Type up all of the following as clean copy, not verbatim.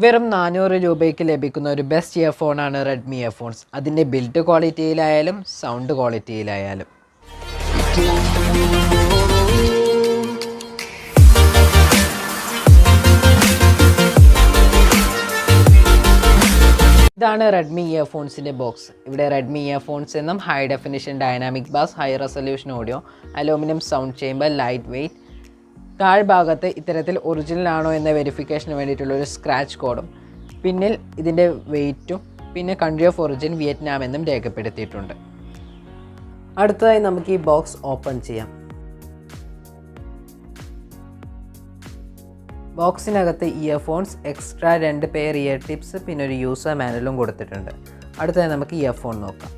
വെറും 400 രൂപയ്ക്ക് ലഭിക്കുന്ന ഒരു ബെസ്റ്റ് ഇയർഫോണാണ് റെഡ്മി ഇയർഫോൺസ്. അതിൻ്റെ ബിൽഡ് ക്വാളിറ്റിയിലായാലും സൗണ്ട് ക്വാളിറ്റിയിലായാലും. ഇതാണ് റെഡ്മി ഇയർഫോൺസിൻ്റെ ബോക്സ്. ഇവിടെ റെഡ്മി ഇയർഫോൺസ് എന്നും high definition dynamic bass, high resolution audio, aluminium sound chamber, light weight. താഴ്ഭാഗത്ത് ഇത്തരത്തിൽ ഒറിജിനൽ ആണോ എന്ന വെരിഫിക്കേഷന് വേണ്ടിയിട്ടുള്ള ഒരു സ്ക്രാച്ച് കോഡും പിന്നിൽ ഇതിൻ്റെ വെയ്റ്റും പിന്നെ കൺട്രി ഓഫ് ഒറിജിൻ വിയറ്റ്നാം എന്നും രേഖപ്പെടുത്തിയിട്ടുണ്ട്. അടുത്തതായി നമുക്ക് ഈ ബോക്സ് ഓപ്പൺ ചെയ്യാം. ബോക്സിനകത്ത് earphones, extra 2 pair ear tips, പിന്നെ ഒരു യൂസർ മാനുവലും കൊടുത്തിട്ടുണ്ട്. അടുത്തതായി നമുക്ക് ഇയർഫോൺ നോക്കാം.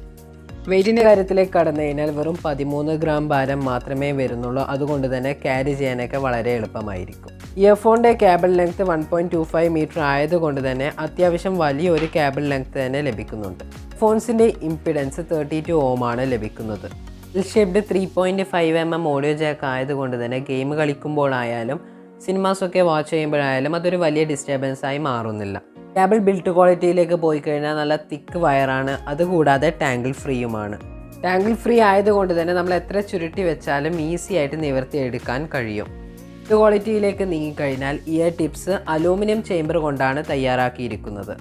വെയ്റ്റിൻ്റെ കാര്യത്തിലേക്ക് കടന്നു കഴിഞ്ഞാൽ വെറും 13 ഗ്രാം ഭാരം മാത്രമേ വരുന്നുള്ളൂ. അതുകൊണ്ട് തന്നെ ക്യാരി ചെയ്യാനൊക്കെ വളരെ എളുപ്പമായിരിക്കും. ഇയർഫോണിൻ്റെ കേബിൾ ലെങ്ത്ത് 1.25 മീറ്റർ ആയതുകൊണ്ട് തന്നെ അത്യാവശ്യം വലിയൊരു കേബിൾ ലെങ്ത്ത് തന്നെ ലഭിക്കുന്നുണ്ട്. ഫോൺസിൻ്റെ ഇംപിഡൻസ് 32 ഓം ആണ് ലഭിക്കുന്നത്. L shaped 3.5 mm audio Jack ആയതുകൊണ്ട് തന്നെ ഗെയിം കളിക്കുമ്പോഴായാലും സിനിമാസൊക്കെ വാച്ച് ചെയ്യുമ്പോഴായാലും അതൊരു വലിയ ഡിസ്റ്റർബൻസായി മാറുന്നില്ല. കേബിൾ ബിൽഡ് ക്വാളിറ്റിയിലേക്ക് പോയി കഴിഞ്ഞാൽ നല്ല തിക്ക് വയറാണ്. അതുകൂടാതെ ടാങ്കിൾ ഫ്രീയുമാണ്. ടാങ്കിൾ ഫ്രീ ആയതുകൊണ്ട് തന്നെ നമ്മൾ എത്ര ചുരുട്ടി വെച്ചാലും ഈസി ആയിട്ട് നിവർത്തിയെടുക്കാൻ കഴിയും. ബിൽഡ് ക്വാളിറ്റിയിലേക്ക് നീങ്ങിക്കഴിഞ്ഞാൽ ഇയർ ടിപ്സ് അലൂമിനിയം ചേമ്പർ കൊണ്ടാണ് തയ്യാറാക്കിയിരിക്കുന്നത്.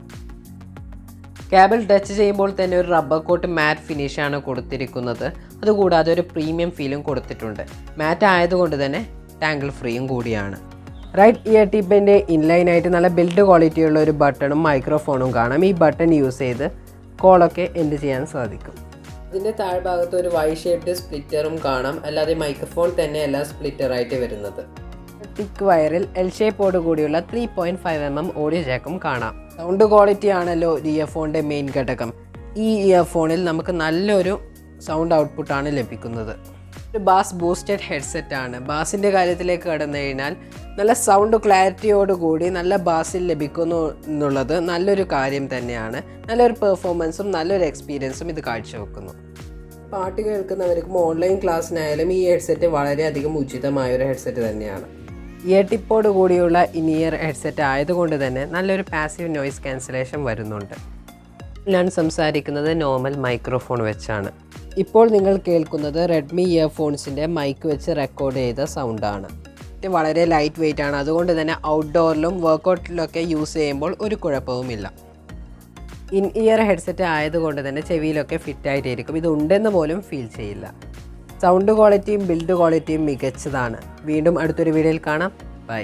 കേബിൾ ടച്ച് ചെയ്യുമ്പോൾ തന്നെ ഒരു റബ്ബർ കോട്ട് മാറ്റ് ഫിനിഷാണ് കൊടുത്തിരിക്കുന്നത്. അതുകൂടാതെ ഒരു പ്രീമിയം ഫീലും കൊടുത്തിട്ടുണ്ട്. മാറ്റ് ആയതുകൊണ്ട് തന്നെ ടാങ്കിൾ ഫ്രീയും കൂടിയാണ്. റൈറ്റ് ഇയർ ടിപ്പിൻ്റെ ഇൻലൈനായിട്ട് നല്ല ബിൽഡ് ക്വാളിറ്റിയുള്ള ഒരു ബട്ടണും മൈക്രോഫോണും കാണാം. ഈ ബട്ടൺ യൂസ് ചെയ്ത് കോളൊക്കെ എൻഡ് ചെയ്യാൻ സാധിക്കും. ഇതിൻ്റെ താഴ്ഭാഗത്ത് ഒരു വൈ ഷേപ്ഡ് സ്പ്ലിറ്ററും കാണാം. അല്ലാതെ മൈക്രോഫോൺ തന്നെയല്ല സ്പ്ലിറ്ററായിട്ട് വരുന്നത്. തിക്ക് വയറിൽ എൽ ഷേപ്പോട് കൂടിയുള്ള 3.5 mm ഓഡിയോ ജാക്കും കാണാം. സൗണ്ട് ക്വാളിറ്റി ആണല്ലോ ഇയർഫോണിൻ്റെ മെയിൻ ഘടകം. ഈ ഇയർഫോണിൽ നമുക്ക് നല്ലൊരു സൗണ്ട് ഔട്ട്പുട്ടാണ് ലഭിക്കുന്നത്. ഒരു ബാസ് ബൂസ്റ്റഡ് ഹെഡ്സെറ്റ് ആണ്. ബാസിൻ്റെ കാര്യത്തിലേക്ക് കടന്നു കഴിഞ്ഞാൽ നല്ല സൗണ്ട് ക്ലാരിറ്റിയോടുകൂടി നല്ല ബാസിൽ ലഭിക്കുന്നു എന്നുള്ളത് നല്ലൊരു കാര്യം തന്നെയാണ്. നല്ലൊരു പെർഫോമൻസും നല്ലൊരു എക്സ്പീരിയൻസും ഇത് കാഴ്ചവെക്കുന്നു. പാട്ട് കേൾക്കുന്നവർക്കും ഓൺലൈൻ ക്ലാസ്സിനായാലും ഈ ഹെഡ്സെറ്റ് വളരെയധികം ഉചിതമായൊരു ഹെഡ്സെറ്റ് തന്നെയാണ്. ഇയർ ടിപ്പോട് കൂടിയുള്ള ഇനിയർ ഹെഡ്സെറ്റ് ആയതുകൊണ്ട് തന്നെ നല്ലൊരു പാസീവ് നോയിസ് ക്യാൻസലേഷൻ വരുന്നുണ്ട്. ഞാൻ സംസാരിക്കുന്നത് നോർമൽ മൈക്രോഫോൺ വെച്ചാണ്. ഇപ്പോൾ നിങ്ങൾ കേൾക്കുന്നത് റെഡ്മി ഇയർഫോൺസിൻ്റെ മൈക്ക് വെച്ച് റെക്കോർഡ് ചെയ്ത സൗണ്ടാണ്. ഇത് വളരെ ലൈറ്റ് വെയ്റ്റ് ആണ്. അതുകൊണ്ട് തന്നെ ഔട്ട്ഡോറിലും വർക്കൗട്ടിലൊക്കെ യൂസ് ചെയ്യുമ്പോൾ ഒരു കുഴപ്പവുമില്ല. ഇൻ ഇയർ ഹെഡ്സെറ്റ് ആയതുകൊണ്ട് തന്നെ ചെവിയിലൊക്കെ ഫിറ്റായിട്ടിരിക്കും. ഇത് ഉണ്ടെന്ന് പോലും ഫീൽ ചെയ്യില്ല. സൗണ്ട് ക്വാളിറ്റിയും ബിൽഡ് ക്വാളിറ്റിയും മികച്ചതാണ്. വീണ്ടും അടുത്തൊരു വീഡിയോയിൽ കാണാം. ബൈ.